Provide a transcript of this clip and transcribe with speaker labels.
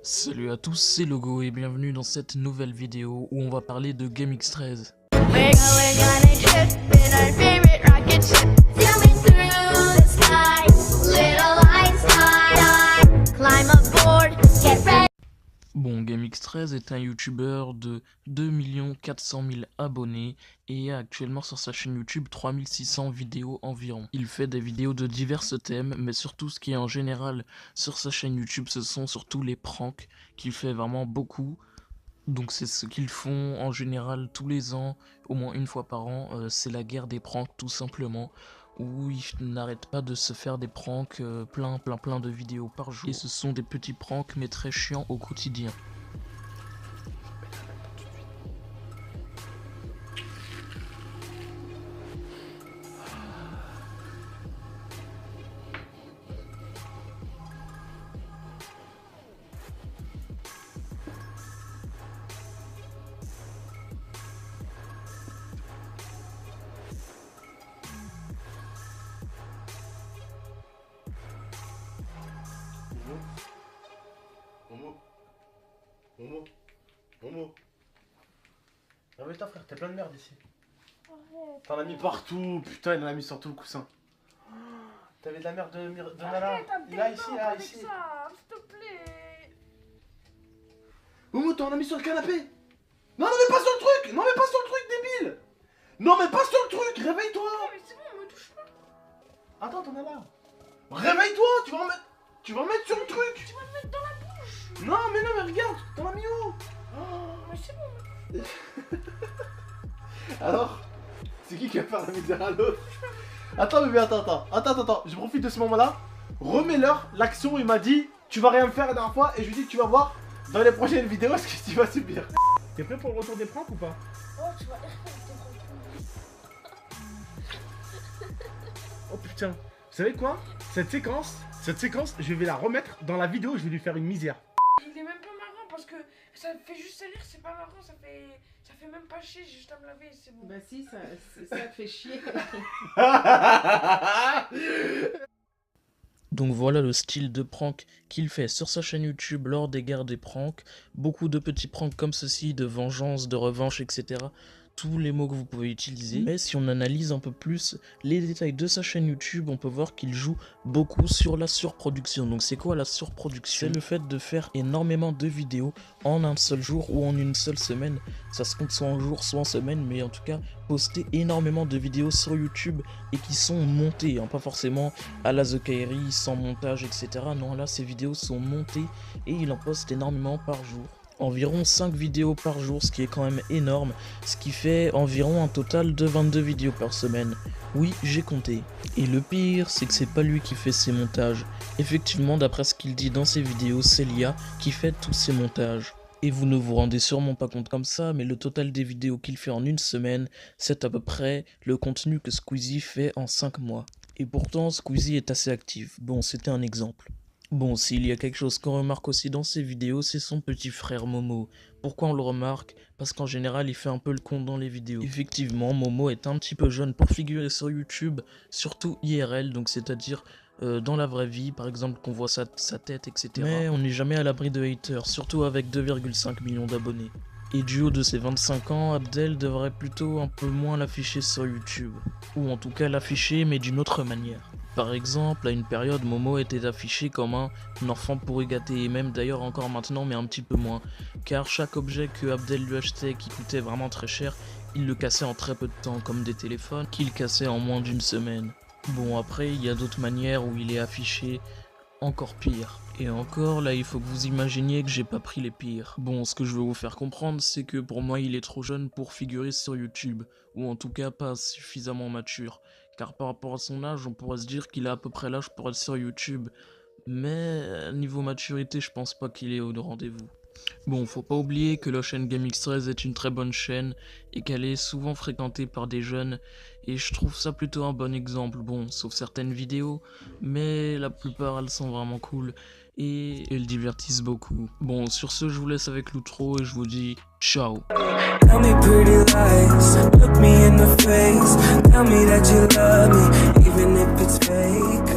Speaker 1: Salut à tous, c'est Logo et bienvenue dans cette nouvelle vidéo où on va parler de GameX13. Bon, GameX13 est un youtubeur de 2 400 000 abonnés et a actuellement sur sa chaîne YouTube 3600 vidéos environ. Il fait des vidéos de divers thèmes, mais surtout ce qui est en général sur sa chaîne YouTube, ce sont surtout les pranks qu'il fait vraiment beaucoup. Donc c'est ce qu'ils font en général tous les ans, au moins une fois par an, c'est la guerre des pranks tout simplement, où ils n'arrêtent pas de se faire des pranks, plein de vidéos par jour. Et ce sont des petits pranks mais très chiants au quotidien.
Speaker 2: Momo. Réveille-toi frère, t'es plein de merde ici. T'en as mis partout, putain il en a mis sur tout le coussin. T'avais de la merde de Nala. Là, ici.
Speaker 3: Ça, s'il te plaît.
Speaker 2: Momo, t'en as mis sur le canapé. Non, mais pas sur le truc. Non, mais pas sur le truc, débile. Non, mais pas sur le truc, réveille-toi.
Speaker 3: Mais c'est bon, me touche pas.
Speaker 2: Attends, t'en as là. Réveille-toi, tu vas en mettre sur le truc.
Speaker 3: Tu vas me mettre dans la bouche.
Speaker 2: Non, mais regarde, t'en as mis où?
Speaker 3: Mais c'est bon.
Speaker 2: Alors, c'est qui va faire la misère à l'autre? Attends bébé, attends, je profite de ce moment-là. Remets-leur l'action où il m'a dit tu vas rien faire la dernière fois et je lui dis tu vas voir dans les prochaines vidéos ce que tu vas subir. T'es prêt pour le retour des pranks ou pas?
Speaker 3: Oh, tu vas tes
Speaker 2: Oh putain, vous savez quoi? Cette séquence, je vais la remettre dans la vidéo, je vais lui faire une misère.
Speaker 3: Il est même pas marrant parce que ça fait juste salir, c'est pas marrant, ça fait même pas chier, j'ai juste à me laver, c'est bon.
Speaker 4: Bah si, ça te fait chier.
Speaker 1: Donc voilà le style de prank qu'il fait sur sa chaîne YouTube lors des guerres des pranks. Beaucoup de petits pranks comme ceci, de vengeance, de revanche, etc. Tous les mots que vous pouvez utiliser. Mais si on analyse un peu plus les détails de sa chaîne YouTube, on peut voir qu'il joue beaucoup sur la surproduction. Donc c'est quoi la surproduction? C'est le fait de faire énormément de vidéos en un seul jour ou en une seule semaine. Ça se compte soit en jour, soit en semaine, mais en tout cas poster énormément de vidéos sur YouTube et qui sont montées, hein, pas forcément à la The Kairi sans montage, etc. Non, là ces vidéos sont montées et il en poste énormément par jour. Environ 5 vidéos par jour, ce qui est quand même énorme, ce qui fait environ un total de 22 vidéos par semaine. Oui, j'ai compté. Et le pire, c'est que c'est pas lui qui fait ses montages. Effectivement, d'après ce qu'il dit dans ses vidéos, c'est l'IA qui fait tous ses montages. Et vous ne vous rendez sûrement pas compte comme ça, mais le total des vidéos qu'il fait en une semaine, c'est à peu près le contenu que Squeezie fait en 5 mois. Et pourtant, Squeezie est assez actif. Bon, c'était un exemple. Bon, s'il y a quelque chose qu'on remarque aussi dans ses vidéos, c'est son petit frère Momo. Pourquoi on le remarque? Parce qu'en général, il fait un peu le con dans les vidéos. Effectivement, Momo est un petit peu jeune pour figurer sur YouTube, surtout IRL, donc c'est-à-dire dans la vraie vie, par exemple qu'on voit sa tête, etc. Mais on n'est jamais à l'abri de haters, surtout avec 2,5 millions d'abonnés. Et du haut de ses 25 ans, Abdel devrait plutôt un peu moins l'afficher sur YouTube. Ou en tout cas l'afficher, mais d'une autre manière. Par exemple, à une période, Momo était affiché comme un enfant pourri gâté, et même d'ailleurs encore maintenant, mais un petit peu moins. Car chaque objet que Abdel lui achetait qui coûtait vraiment très cher, il le cassait en très peu de temps, comme des téléphones qu'il cassait en moins d'une semaine. Bon, après, il y a d'autres manières où il est affiché encore pire. Et encore, là, il faut que vous imaginiez que j'ai pas pris les pires. Bon, ce que je veux vous faire comprendre, c'est que pour moi, il est trop jeune pour figurer sur YouTube, ou en tout cas pas suffisamment mature. Car par rapport à son âge, on pourrait se dire qu'il a à peu près l'âge pour être sur YouTube. Mais niveau maturité, je pense pas qu'il est au rendez-vous. Bon, faut pas oublier que la chaîne GameX13 est une très bonne chaîne et qu'elle est souvent fréquentée par des jeunes et je trouve ça plutôt un bon exemple, bon, sauf certaines vidéos, mais la plupart elles sont vraiment cool et elles divertissent beaucoup. Bon, sur ce, je vous laisse avec l'outro et je vous dis ciao. Tell me pretty lies, look me in the face, tell me that you love me, even if it's fake.